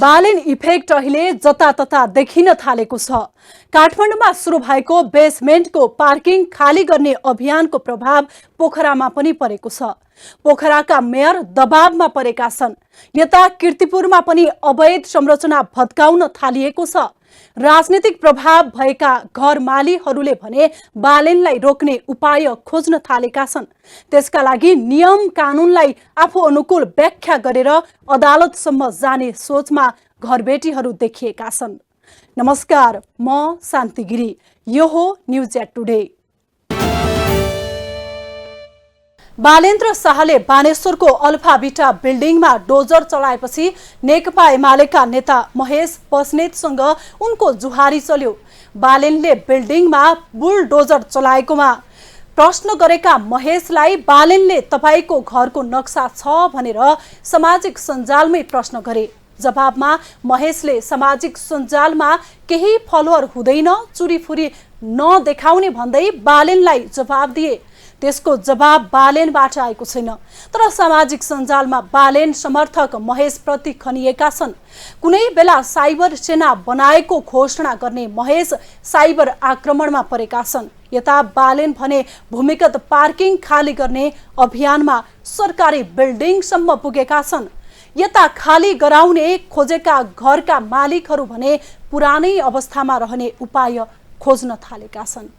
Balen effect अहिले जतातता देखिन थालेको छ। काठमाडौँमा सुरु भएको बेसमेन्टको पार्किङ खाली गर्ने अभियानको प्रभाव पोखरामा पनि परेको छ। पोखराका मेयर दबावमा परेका छन्। यता कीर्तिपुरमा पनि अवैध संरचना भत्काउन थालिएको छ। राजनीतिक प्रभाव भएका घर मालिकहरूले भने बालेनलाई रोक्ने उपाय खोज्न थालेका छन्। त्यसका लागि नियम कानुनलाई आफू अनुकूल व्याख्या गरेर अदालतसम्म जाने सोचमा घरबेटीहरू देखिएका छन्। नमस्कार, म शान्ति गिरी। यो हो न्युज एट टुडे। बालेन्द्र शाहले बानेश्वरको अल्फा बिटा बिल्डिङमा डोजर चलाएपछि नेकपा एमालेका नेता महेश बस्नेतसँग उनको जुहारी चल्यो। बालेनले बिल्डिङमा बुलडोजर चलाएकोमा प्रश्न गरेका महेशलाई बालेनले तपाईको घरको नक्सा छ भनेर सामाजिक सञ्जालमै प्रश्न गरे। जवाबमा महेशले सामाजिक सञ्जालमा केही फलोअर हुँदैन, चुरीफुरी नदेखाउने भन्दै बालेनलाई जवाब दिए। त्यसको जवाब बालेनबाट आएको छैन, तर सामाजिक सञ्जालमा बालेन समर्थक महेश प्रति खनिएका छन्। कुनै बेला साइबर सेना बनाएको घोषणा गर्ने महेश साइबर आक्रमणमा परेका छन्। यता बालेन भने भूमिगत पार्किङ खाली गर्ने अभियानमा सरकारी बिल्डिङसम्म पुगेका छन्। यता खाली गराउने खोजेका घरका मालिकहरू भने पुरानै अवस्थामा रहने उपाय खोज्न थालेका छन्।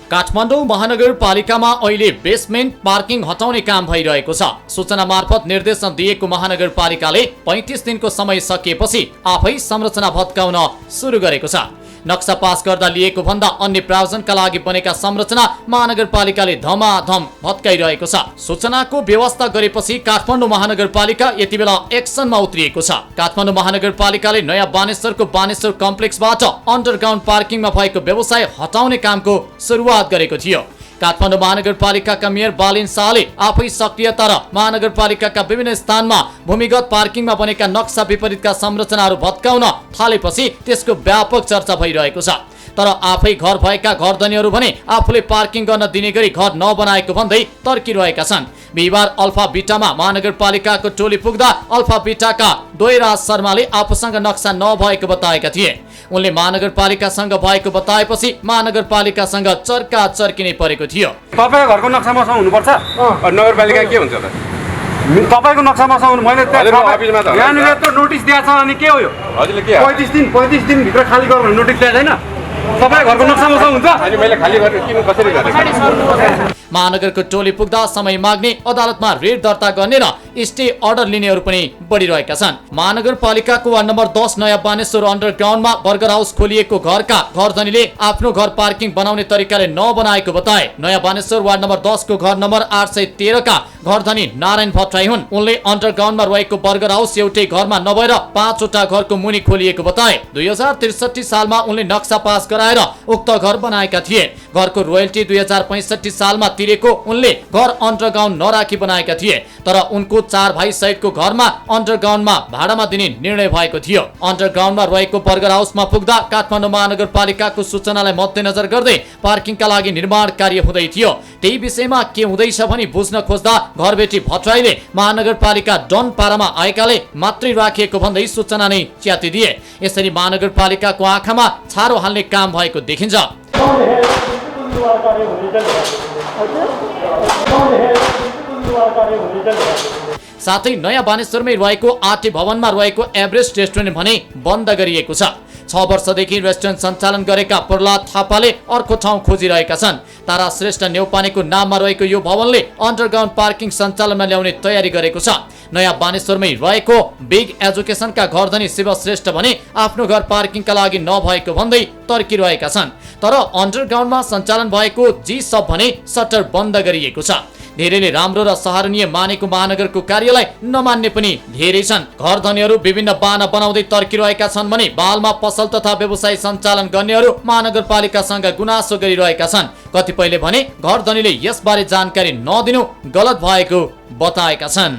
काठमाडौँ महानगरपालिकामा अहिले बेसमेन्ट पार्किङ हटाउने काम भइरहेको छ। सूचना मार्फत निर्देशन दिएको महानगरपालिकाले 35 दिनको समय सकिएपछि आफै संरचना भत्काउन सुरु गरेको छ। नक्सा पास गर्दा लिएको भन्दा अन्य प्रावधानका लागि बनेका संरचना महानगरपालिकाले धमाधम भत्काइरहेको छ। सूचनाको व्यवस्था गरेपछि काठमाडौँ महानगरपालिका यति बेला एक्सनमा उत्रिएको छ। काठमाडौँ महानगरपालिकाले नयाँ बानेश्वरको बानेश्वर कम्प्लेक्सबाट अन्डरग्राउन्ड पार्किङमा भएको व्यवसाय हटाउने कामको सुरुवात गरेको थियो। काठमाडौँ महानगरपालिकाका मेयर बालेन शाहले आफै सक्रियता र महानगरपालिकाका विभिन्न स्थानमा भूमिगत पार्किङमा बनेका नक्सा विपरीतका संरचनाहरू भत्काउन थालेपछि त्यसको व्यापक चर्चा भइरहेको छ। तर आफै घर भएका घरधनीहरू भने आफूले पार्किङ गर्न दिने गरी घर नबनाएको भन्दै तर्किरहेका छन्। बिहिबार अल्फा बिटामा महानगरपालिकाको टोली पुग्दा अल्फा बिटाका दोयराज शर्माले आफूसँग नक्सा नभएको बताएका थिए। उनले महानगरपालिकासँग भएको बताएपछि महानगरपालिकासँग चर्का चर्किनै परेको थियो। तपाईको घरको नक्सा मसँग हुनुपर्छ। नगरपालिका के हुन्छ त? तपाईको नक्सा मसँग हुनु। मैले यहाँनिर त नोटिस दिएको छ। अनि के हो यो? हजुरले के 35 दिन भित्र खाली गर्नु नोटिस दिएको छैन? तपाईको घरको नक्सा मसँग हुन्छ। अनि मैले खाली गरेर किन कसरी गरेँ? महानगरको टोली पुग्दा समय माग्ने, अदालतमा रेड दर्ता गर्ने र स्टे अर्डर लिनेहरू पनि बढिरहेका छन्। महानगरपालिकाको वार्ड नम्बर 10 नयाँ बानेश्वर अन्डरग्राउन्डमा बर्गर हाउस खोलिएको घरका घरधनीले आफ्नो घर पार्किङ बनाउने तरिकाले नबनाएको बताए। नयाँ बानेश्वर वार्ड नम्बर 10 को घर नम्बर 813 का घरधनी नारायण भट्टराई हुन्। उनले अन्डरग्राउन्डमा रहेको बर्गर हाउस एउटै घरमा नभएर 5 वटा घरको मुनि खोलिएको बताए। 2063 सालमा उनले नक्सा पास गराएर उक्त घर बनाएका थिए। घरको रोयल्टी 2065 सालमा तिरेको उनले घर अन्डरग्राउन्ड नराखी बनाएका थिए। तर उनको 4 भाइ सहितको घरमा अन्डरग्राउन्डमा भाडामा दिने निर्णय भएको थियो। अन्डरग्राउन्डमा रहेको बर्गर हाउसमा पुग्दा काठमाडौँ महानगरपालिकाको सूचनालाई मध्यनजर गर्दै पार्किङका लागि निर्माण कार्य हुँदै थियो। त्यही विषयमा के हुँदैछ भनी बुझ्न खोज्दा घरबेटी भट्टराईले महानगरपालिका डन पारामा आएकाले मात्रै राखिएको भन्दै सूचना नै च्यातिदिए। यसरी महानगरपालिकाको आँखामा छारो हाल्ने काम भएको देखिन्छ। साथै नयाँ बानेश्वरमै रहेको आरटी भवनमा रहेको एभरेस्ट रेस्टुरेन्ट भने बन्द गरिएको छ। 6 वर्षदेखि रेस्टुरेन्ट सञ्चालन गरेका प्रहलाद थापाले अर्को ठाउँ खोजिरहेका छन्। तारा श्रेष्ठ नेउपानेको नाममा रहेको यो भवनले अन्डरग्राउन्ड पार्किङ सञ्चालनमा ल्याउने तयारी गरेको छ। नयाँ बानेश्वरमै रहेको बिग एजुकेसनका घरधनी शिव श्रेष्ठ भने आफ्नो घर पार्किङका लागि नभएको भन्दै तर्किरहेका छन्। तर अन्डरग्राउन्डमा सञ्चालन भएको जी सब भने सटर बन्द गरिएको छ। धेरैले राम्रो र सराहनीय मानेको महानगरको कार्यलाई नमान्ने पनि धेरै छन्। घरधनीहरू विभिन्न बाना बनाउँदै तर्किरहेका छन् भने बालमा पसल तथा व्यवसाय सञ्चालन गर्नेहरू महानगरपालिकासँग गुनासो गरिरहेका छन्। कतिपयले भने घरधनीले यसबारे जानकारी नदिनु गलत भएको बताएका छन्।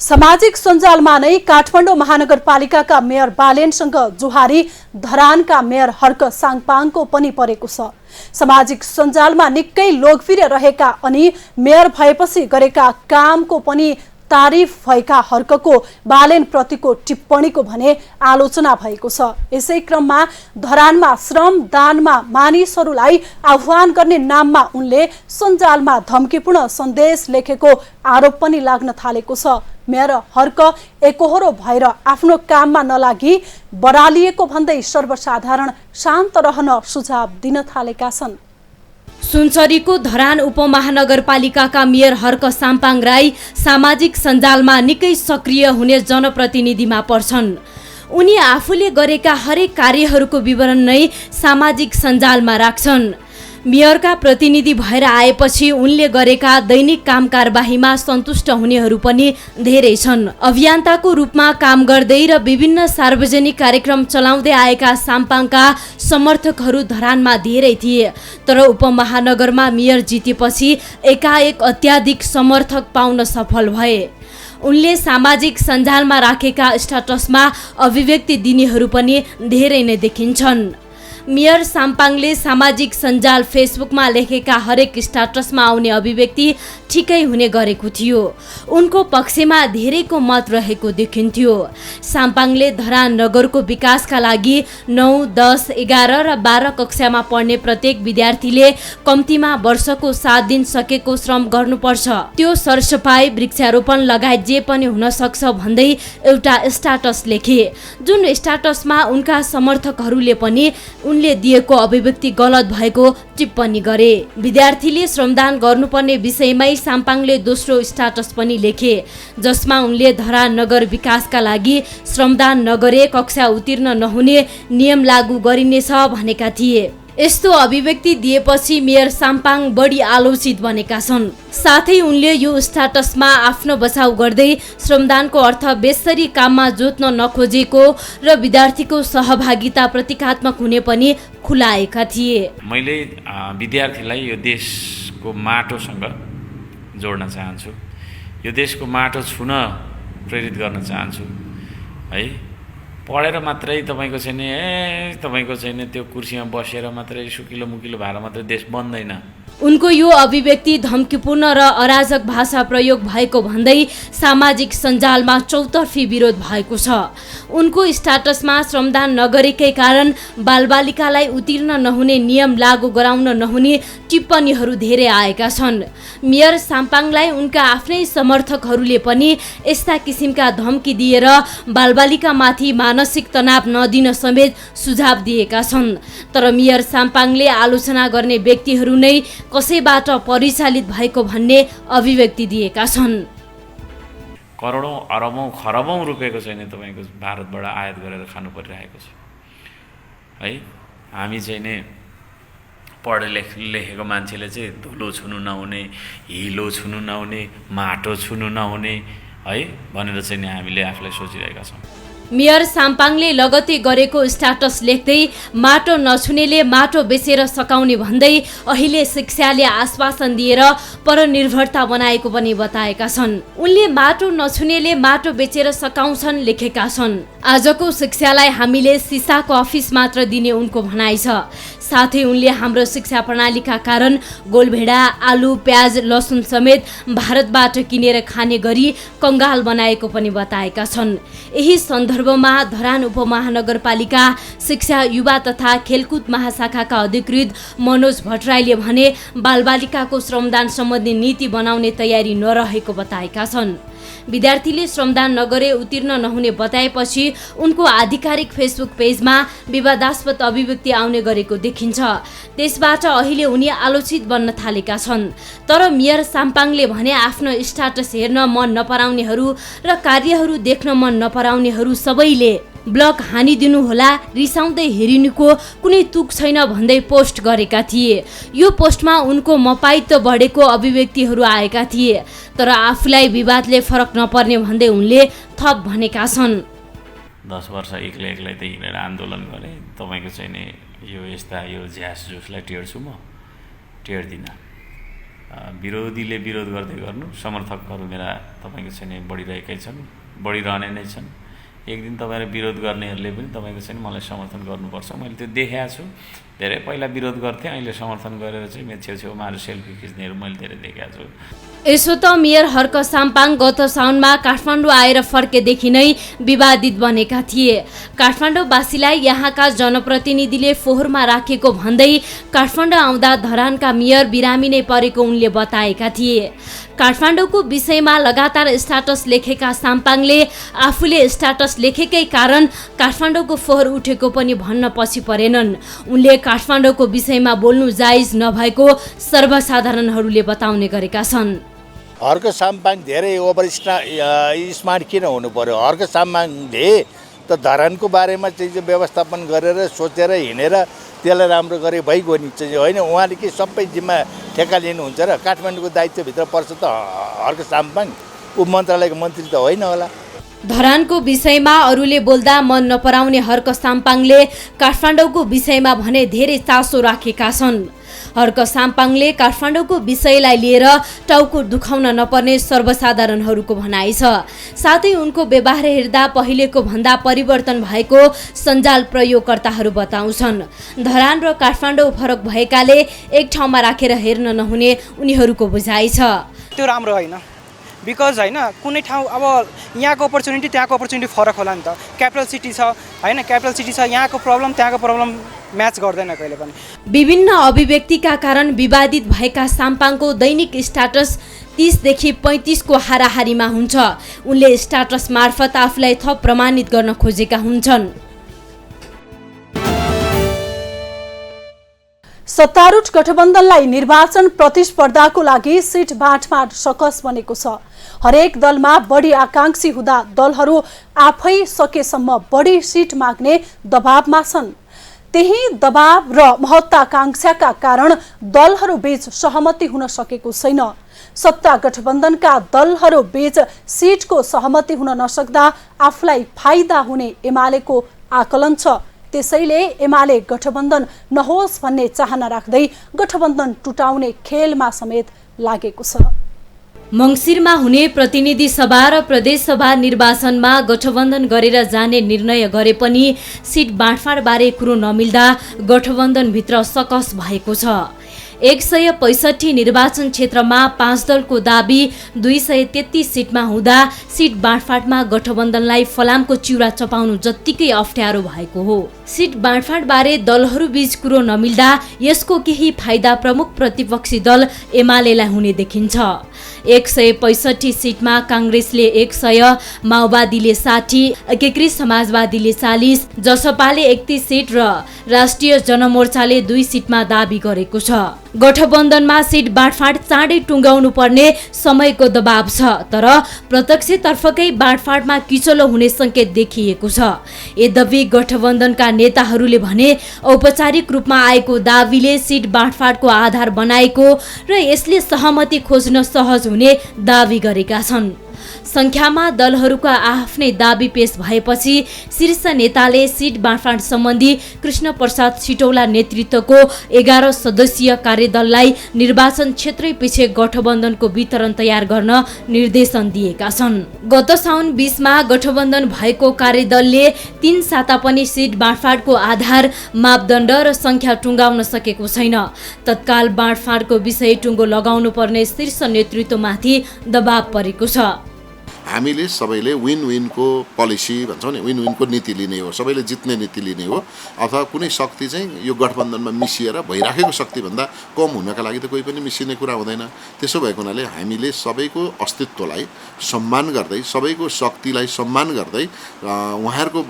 सामाजिक सञ्जालमा नै काठमाडौँ महानगरपालिकाका मेयर बालेनसँग जुहारी धरानका मेयर हर्क साङपाङको पनि परेको छ। सामाजिक सञ्जालमा निकै लोकप्रिय रहेका अनि मेयर भएपछि गरेका कामको पनि तारिफ भएका हर्कको बालेन प्रतिको टिप्पणीको भने आलोचना भएको छ। यसै क्रममा धरानमा श्रम दानमा मानिसहरूलाई आह्वान गर्ने नाममा उनले सञ्जालमा धम्कीपूर्ण सन्देश लेखेको आरोप पनि लाग्न थालेको छ। मेयर हर्क एकोहोरो भएर आफ्नो काममा नलागी बरालिएको भन्दै सर्वसाधारण शान्त रहन सुझाव दिन थालेका छन्। सुनसरीको धरान उपमहानगरपालिकाका मेयर हर्क साम्पाङ राई सामाजिक सञ्जालमा निकै सक्रिय हुने जनप्रतिनिधिमा पर्छन्। उनी आफूले गरेका हरेक कार्यहरूको विवरण नै सामाजिक सञ्जालमा राख्छन्। मेयरका प्रतिनिधि भएर आएपछि उनले गरेका दैनिक काम कारबाहीमा सन्तुष्ट हुनेहरू पनि धेरै छन्। अभियन्ताको रूपमा काम गर्दै र विभिन्न सार्वजनिक कार्यक्रम चलाउँदै आएका साम्पाङका समर्थकहरू धरानमा धेरै थिए, तर उपमहानगरमा मेयर जितेपछि एकाएक अत्याधिक समर्थक पाउन सफल भए। उनले सामाजिक सञ्जालमा राखेका स्ट्याटसमा अभिव्यक्ति दिनेहरू पनि धेरै नै देखिन्छन्। मेयर साम्पाङले सामाजिक सञ्जाल फेसबुकमा लेखेका हरेक स्ट्याटसमा आउने अभिव्यक्ति ठिकै हुने गरेको थियो। उनको पक्षमा धेरैको मत रहेको देखिन्थ्यो। साम्पाङले धरान नगरको विकासका लागि 9, 10, 11 र 12 कक्षामा पढ्ने प्रत्येक विद्यार्थीले कम्तीमा वर्षको 7 दिन सकेको श्रम गर्नुपर्छ, त्यो सरसफाई वृक्षारोपण लगायत जे पनि हुन सक्छ भन्दै एउटा स्ट्याटस लेखे, जुन स्ट्याटसमा उनका समर्थकहरूले पनि उनले दिएको अभिव्यक्ति गलत भएको टिप्पणी गरे। विद्यार्थीले श्रमदान गर्नुपर्ने विषयमै साम्पाङले दोस्रो स्ट्याटस पनि लेखे, जसमा उनले धरान नगर विकासका लागि श्रमदान नगरे कक्षा उत्तीर्ण नहुने नियम लागू गरिनेछ भनेका थिए। यस्तो अभिव्यक्ति दिएपछि मेयर साम्पाङ बढी आलोचित बनेका छन्। साथै उनले यो स्ट्याटसमा आफ्नो बचाउ गर्दै श्रमदानको अर्थ बेसरी काममा जोत्न नखोजेको र विद्यार्थीको सहभागिता प्रतीकात्मक हुने पनि खुलाएका थिए। मैले विद्यार्थीलाई यो देशको माटोसँग जोड्न चाहन्छु, यो देशको माटो छुन प्रेरित गर्न चाहन्छु है। पढेर मात्रै तपाईँको चाहिँ त्यो कुर्सीमा बसेर मात्रै सुकिलो मुकिलो भएर मात्रै देश बन्दैन। उनको यो अभिव्यक्ति धम्कीपूर्ण र अराजक भाषा प्रयोग भएको भन्दै सामाजिक सञ्जालमा चौतर्फी विरोध भएको छ। उनको स्ट्याटसमा श्रमदान नगरेकै कारण बालबालिकालाई उत्तीर्ण नहुने नियम लागू गराउन नहुने टिप्पणीहरू धेरै आएका छन्। मेयर साम्पाङलाई उनका आफ्नै समर्थकहरूले पनि यस्ता किसिमका धम्की दिएर बालबालिकामाथि मानसिक तनाव नदिन समेत सुझाव दिएका छन्। तर मेयर साम्पाङले आलोचना गर्ने व्यक्तिहरू नै कसैबाट परिचालित भएको भन्ने अभिव्यक्ति दिएका छन्। करोडौँ अरबौँ खरबौँ रुपियाँको चाहिँ तपाईँको भारतबाट आयात गरेर खानु परिरहेको छ है। हामी चाहिँ नि पढे लेखेको मान्छेले चाहिँ धुलो छुनु नहुने, हिलो छुनु नहुने, माटो छुनु नहुने है भनेर चाहिँ नि हामीले आफूलाई सोचिरहेका छौँ। मेयर साम्पाङले लगत्तै गरेको स्ट्याटस लेख्दै माटो नछुनेले माटो बेचेर सकाउने भन्दै अहिले शिक्षाले आश्वासन दिएर परनिर्भरता बनाएको पनि बताएका छन्। उनले माटो नछुनेले माटो बेचेर सकाउँछन् लेखेका छन्। आजको शिक्षालाई हामीले सिसाको अफिस मात्र दिने उनको भनाइ छ। साथै उनले हाम्रो शिक्षा प्रणालीका कारण गोलभेडा, आलु, प्याज, लसुन समेत भारतबाट किनेर खाने गरी कंगाल बनाएको पनि बताएका छन्। यही सन्दर्भमा धरान उपमहानगरपालिका शिक्षा, युवा तथा खेलकुद महाशाखाका अधिकृत मनोज भट्टराईले भने बालबालिकाको श्रमदान सम्बन्धी नीति बनाउने तयारी नरहेको बताएका छन्। विद्यार्थीले श्रमदान नगरे उत्तीर्ण नहुने बताएपछि उनको आधिकारिक फेसबुक पेजमा विवादास्पद अभिव्यक्ति आउने गरेको देखिन्छ। त्यसबाट अहिले उनी आलोचित बन्न थालेका छन्। तर मेयर साम्पाङले भने आफ्नो स्ट्याटस हेर्न मन नपराउनेहरू र कार्यहरू देख्न मन नपराउनेहरू सबैले ब्लक हानिदिनु होला, रिसाउँदै हेरिनुको कुनै तुक छैन भन्दै पोस्ट गरेका थिए। यो पोस्टमा उनको मपाइत्व बढेको अभिव्यक्तिहरू आएका थिए, तर आफूलाई विवादले फरक नपर्ने भन्दै उनले थप भनेका छन्। 10 वर्ष एक्लै त हिँडेर आन्दोलन गरेँ, तपाईँको चाहिँ नि यो यस्ता यो झ्यास झुसलाई टेर्छु म टेर्दिनँ। विरोधीले विरोध गर्दै गर्नु, समर्थकहरू मेरा तपाईँको चाहिँ नि बढिरहेकै छन्, बढिरहने नै छन्। एक दिन तपाईँहरू विरोध गर्नेहरूले पनि तपाईँको चाहिँ मलाई समर्थन गर्नुपर्छ। मैले त्यो देखाएको छु। धेरै पहिला विरोध गर्थेँ, अहिले समर्थन गरेर चाहिँ मेरो छेउछेउमा आएर सेल्फी खिच्नेहरू मैले धेरै देखाएको छु। यसो त मेयर हर्क साम्पाङ गत साउनमा काठमाडौँ आएर फर्केदेखि नै विवादित बनेका थिए। काठमाडौँवासीलाई यहाँका जनप्रतिनिधिले फोहोरमा राखेको भन्दै काठमाडौँ आउँदा धरानका मेयर बिरामी नै परेको उनले बताएका थिए। काठमाडौँको विषयमा लगातार स्ट्याटस लेखेका साम्पाङले आफूले स्ट्याटस लेखेकै कारण काठमाडौँको फोहोर उठेको पनि भन्न पछि परेनन्। उनले काठमाडौँको विषयमा बोल्नु जायज नभएको सर्वसाधारणहरूले बताउने गरेका छन्। हर्क साम्पाङ धेरै ओभर स्मार्ट किन हुनु पर्यो? हर्क साम्पाङले त धरानको बारेमा चाहिँ व्यवस्थापन गरेर सोचेर हिँडेर त्यसलाई राम्रो गरे भइगयो नि चाहिँ होइन। उहाँले के सबै जिम्मा ठेक्का लिनुहुन्छ र? काठमाडौँको दायित्वभित्र पर्छ त हर्क साम्पाङ? ऊ मन्त्रालयको मन्त्री त होइन होला। धरानको विषयमा अरूले बोल्दा मन नपराउने हर्क साम्पाङले काठमाडौँको विषयमा भने धेरै चासो राखेका छन्। हर्क साम्पाङले काठमाडौँको विषयलाई लिएर टाउको दुखाउन नपर्ने सर्वसाधारणहरूको भनाइ छ। साथै उनको व्यवहार हेर्दा पहिलेको भन्दा परिवर्तन भएको सञ्जाल प्रयोगकर्ताहरू बताउँछन्। धरान र काठमाडौँ फरक भएकाले एक ठाउँमा राखेर हेर्न नहुने उनीहरूको बुझाइ छ। त्यो राम्रो होइन, बिकज होइन कुनै ठाउँ अब यहाँको अपर्च्युनिटी त्यहाँको अपर्च्युनिटी फरक होला नि त। क्यापिटल सिटी छ होइन, क्यापिटल सिटी छ, यहाँको प्रब्लम त्यहाँको प्रब्लम म्याच गर्दैन कहिले पनि। विभिन्न अभिव्यक्तिका कारण विवादित भएका साम्पाङको दैनिक स्ट्याटस 30 देखि 35 को हाराहारीमा हुन्छ। उनले स्ट्याटस मार्फत आफूलाई थप प्रमाणित गर्न खोजेका हुन्छन्। सत्तारूढ गठबन्धनलाई निर्वाचन प्रतिस्पर्धाको लागि सिट बाँडफाँड सकस बनेको छ। हरेक दलमा बढी आकांक्षी हुँदा दलहरू आफै सकेसम्म बढी सिट माग्ने दबावमा छन्। त्यही दबाव र महत्वाकांक्षाका कारण दलहरू बीच सहमति हुन सकेको छैन। सत्ता गठबन्धनका दलहरू बीच सिटको सहमति हुन नसक्दा आफूलाई फाइदा हुने एमालेको आकलन छ। त्यसैले एमाले गठबन्धन नहोस् भन्ने चाहना राख्दै गठबन्धन टुटाउने खेलमा समेत लागेको छ। मङ्सिरमा हुने प्रतिनिधि सभा र प्रदेश सभा निर्वाचनमा गठबन्धन गरेर जाने निर्णय गरे पनि सिट बाँडफाँडबारे कुरो नमिल्दा गठबन्धनभित्र सकस भएको छ। 165 निर्वाचन क्षेत्रमा 5 दलको दाबी 233 सिटमा हुँदा सिट बाँडफाँडमा गठबन्धनलाई फलामको चिउरा चपाउनु जत्तिकै अप्ठ्यारो भएको हो। सिट बाँडफाँडबारे दलहरू बीच कुरो नमिल्दा यसको केही फाइदा प्रमुख प्रतिपक्षी दल एमालेलाई हुने देखिन्छ। 165 सिटमा काङ्ग्रेसले 100, माओवादीले 60, एकीकृत समाजवादीले 40, जसपाले 31 सिट र राष्ट्रिय जनमोर्चाले 2 सिटमा दाबी गरेको छ। गठबन्धनमा सिट बाँडफाँड चाँडै टुङ्गाउनु पर्ने समयको दबाव छ, तर प्रत्यक्षतर्फकै बाँडफाँडमा किचलो हुने सङ्केत देखिएको छ। यद्यपि गठबन्धनका नेताहरूले भने औपचारिक रूपमा आएको दाबीले सिट बाँडफाँडको आधार बनाएको र यसले सहमति खोज्न सहज हुने दाबी गरेका छन्। संख्यामा दलहरूका आफ्नै दाबी पेश भएपछि शीर्ष नेताले सिट बाँडफाँड सम्बन्धी कृष्ण प्रसाद सिटौला नेतृत्वको 11 सदस्यीय कार्यदललाई निर्वाचन क्षेत्रै पछि गठबन्धनको वितरण तयार गर्न निर्देशन दिएका छन्। गत साउन 20 मा गठबन्धन भएको कार्यदलले 3 साता पनि सिट बाँडफाँडको आधार, मापदण्ड र संख्या टुङ्गाउन सकेको छैन। तत्काल बाँडफाँडको विषय टुङ्गो लगाउनु पर्ने शीर्ष नेतृत्वमाथि दबाव परेको छ। हामीले सबैले विन विनको पोलिसी भन्छौँ नि, विन विनको नीति लिने हो, सबैले जित्ने नीति लिने हो। अथवा कुनै शक्ति चाहिँ यो गठबन्धनमा मिसिएर भइराखेको शक्तिभन्दा कम हुनका लागि त कोही पनि मिसिने कुरा हुँदैन। त्यसो भएको हुनाले हामीले सबैको अस्तित्वलाई सम्मान गर्दै, सबैको शक्तिलाई सम्मान गर्दै उहाँहरूको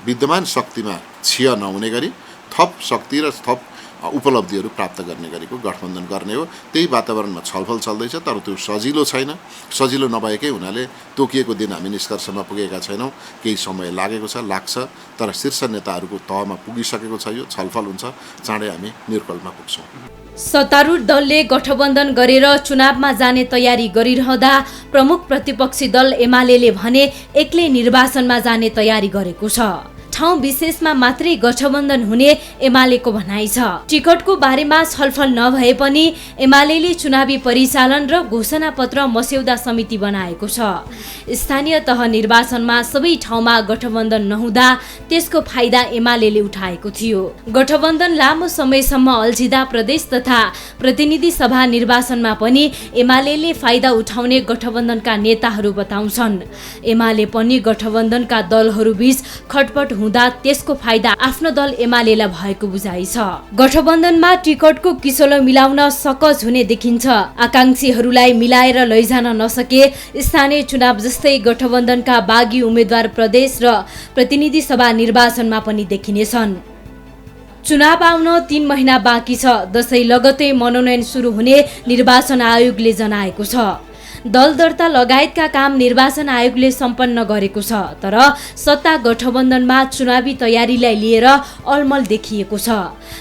विद्यमान शक्तिमा छिया नहुने गरी थप शक्ति र थप उपलब्धिहरू प्राप्त गर्ने गरेको गठबन्धन गर्ने हो। त्यही वातावरणमा छलफल चल्दैछ, तर त्यो सजिलो छैन। सजिलो नभएकै हुनाले तोकिएको दिन हामी निष्कर्षमा पुगेका छैनौँ। केही समय लागेको छ, लाग्छ, तर शीर्ष नेताहरूको तहमा पुगिसकेको छ। यो छलफल हुन्छ, चाँडै हामी निर्कलमा पुग्छौँ। सत्तारूढ दलले गठबन्धन गरेर चुनावमा जाने तयारी गरिरहँदा प्रमुख प्रतिपक्षी दल एमालेले भने एक्लै निर्वाचनमा जाने तयारी गरेको छ। ठाउँ विशेषमा मात्रै गठबन्धन हुने एमालेको भनाइ छ। टिकटको बारेमा छलफल नभए पनि एमालेले चुनावी परिचालन र घोषणा पत्र मस्यौदा समिति बनाएको छ। स्थानीय तह निर्वाचनमा सबै ठाउँमा गठबन्धन नहुँदा त्यसको फाइदा एमालेले उठाएको थियो। गठबन्धन लामो समयसम्म अल्झिँदा प्रदेश तथा प्रतिनिधि सभा निर्वाचनमा पनि एमालेले फाइदा उठाउने गठबन्धनका नेताहरू बताउँछन्। एमाले पनि गठबन्धनका दलहरू बीच खटपट हुँदा त्यसको फाइदा आफ्नो दल एमालेलाई भएको बुझाइ छ। गठबन्धनमा टिकटको किसलो मिलाउन सकज हुने देखिन्छ। आकांक्षीहरूलाई मिलाएर लैजान नसके स्थानीय चुनाव जस्तै गठबन्धनका बागी उम्मेद्वार प्रदेश र प्रतिनिधि सभा निर्वाचनमा पनि देखिनेछन्। चुनाव आउन 3 महिना बाँकी छ। दशैं लगतै मनोनयन सुरु हुने निर्वाचन आयोगले जनाएको छ। दल दर्ता लगायतका काम निर्वाचन आयोगले सम्पन्न गरेको छ। तर सत्ता गठबन्धनमा चुनावी तयारीलाई लिएर अलमल देखिएको छ।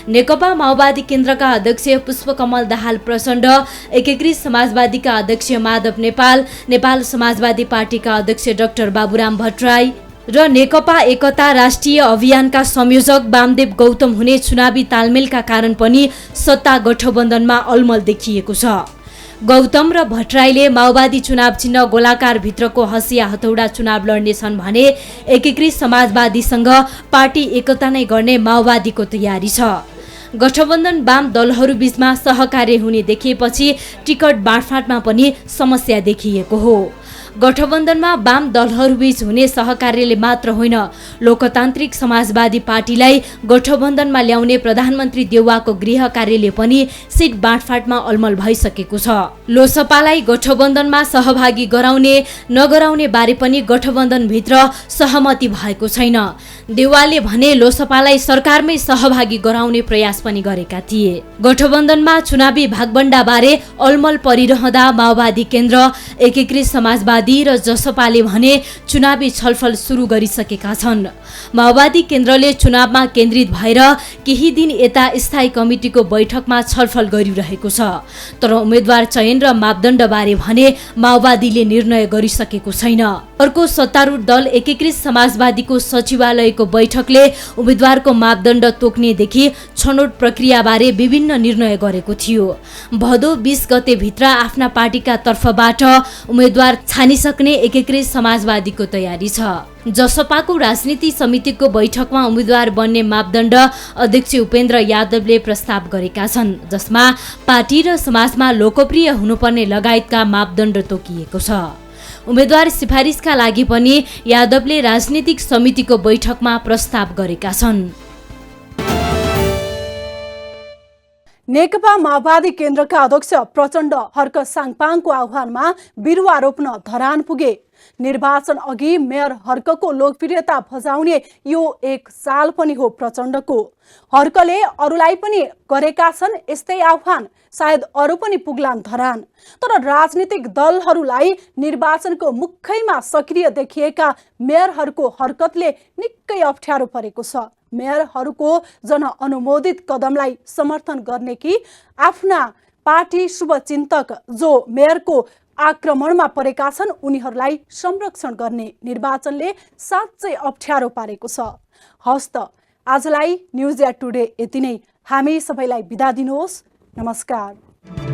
नेकपा माओवादी केन्द्रका अध्यक्ष पुष्पकमल दाहाल प्रचण्ड, एकीकृत समाजवादीका अध्यक्ष माधव नेपाल, नेपाल समाजवादी पार्टीका अध्यक्ष डाक्टर बाबुराम भट्टराई र नेकपा एकता राष्ट्रिय अभियानका संयोजक वामदेव गौतम हुने चुनावी तालमेलका कारण पनि सत्ता गठबन्धनमा अलमल देखिएको छ। गौतम र भट्टराईले माओवादी चुनाव चिन्ह गोलाकार भित्रको हँसिया हथौडा चुनाव लड्नेछन् भने एकीकृत समाजवादीसँग पार्टी एकता नै गर्ने माओवादीको तयारी छ। गठबन्धन वाम दलहरू बीचमा सहकार्य हुने देखिएपछि टिकट बाँडफाँडमा पनि समस्या देखिएको हो। गठबन्धनमा वाम दलहरूबीच हुने सहकार्यले मात्र होइन, लोकतान्त्रिक समाजवादी पार्टीलाई गठबन्धनमा ल्याउने प्रधानमन्त्री देउवाको गृह कार्यले पनि सिट बाँडफाँडमा अलमल भइसकेको छ। लोसपालाई गठबन्धनमा सहभागी गराउने नगराउने बारे पनि गठबन्धनभित्र सहमति भएको छैन। देउवाले भने लोसपालाई सरकारमै सहभागी गराउने प्रयास पनि गरेका थिए। गठबन्धनमा चुनावी भागबण्डा बारे अलमल परिरहँदा माओवादी केन्द्र, एकीकृत समाजवादी र जसपाले भने चुनावी छलफल सुरु गरिसकेका छन्। माओवादी केन्द्रले चुनावमा केन्द्रित भएर केही दिन यता स्थायी कमिटिको बैठकमा छलफल गरिरहेको छ। तर उम्मेद्वार चयन र मापदण्डबारे भने माओवादीले निर्णय गरिसकेको छैन। अर्को सत्तारूढ दल एकीकृत समाजवादीको सचिवालयको बैठकले उम्मेद्वारको मापदण्ड तोक्नेदेखि छनौट प्रक्रियाबारे विभिन्न निर्णय गरेको थियो। भदौ 20 गते भित्र आफ्ना पार्टीका तर्फबाट उम्मेद्वार छानिसक्ने एकीकृत समाजवादीको तयारी छ। जसपाको राजनीति समितिको बैठकमा उम्मेद्वार बन्ने मापदण्ड अध्यक्ष उपेन्द्र यादवले प्रस्ताव गरेका छन्, जसमा पार्टी र समाजमा लोकप्रिय हुनुपर्ने लगायतका मापदण्ड तोकिएको छ। उम्मेद्वार सिफारिसका लागि पनि यादवले राजनीतिक समितिको बैठकमा प्रस्ताव गरेका छन्। नेकपा माओवादी केन्द्रका अध्यक्ष प्रचण्ड हर्क साङपाङको आह्वानमा बिरुवा रोप्न धरान पुगे। निर्वाचन अघि मेयर हर्कको लोकप्रियता भजाउने यो एक साल पनि हो प्रचण्डको। हर्कले अरूलाई पनि गरेका छन् यस्तै आह्वान, सायद अरू पनि पुग्लान् धरान। तर राजनीतिक दलहरूलाई निर्वाचनको मुखैमा सक्रिय देखिएका मेयरहरूको हरकतले निकै अप्ठ्यारो परेको छ। मेयरहरूको जनअनुमोदित कदमलाई समर्थन गर्ने कि आफ्ना पार्टी शुभचिन्तक जो मेयरको आक्रमणमा परेका छन् उनीहरूलाई संरक्षण गर्ने निर्वाचनले साँच्चै अप्ठ्यारो पारेको छ। हस् त आजलाई न्युज या टुडे यति नै। हामी सबैलाई बिदा दिनुहोस्। नमस्कार।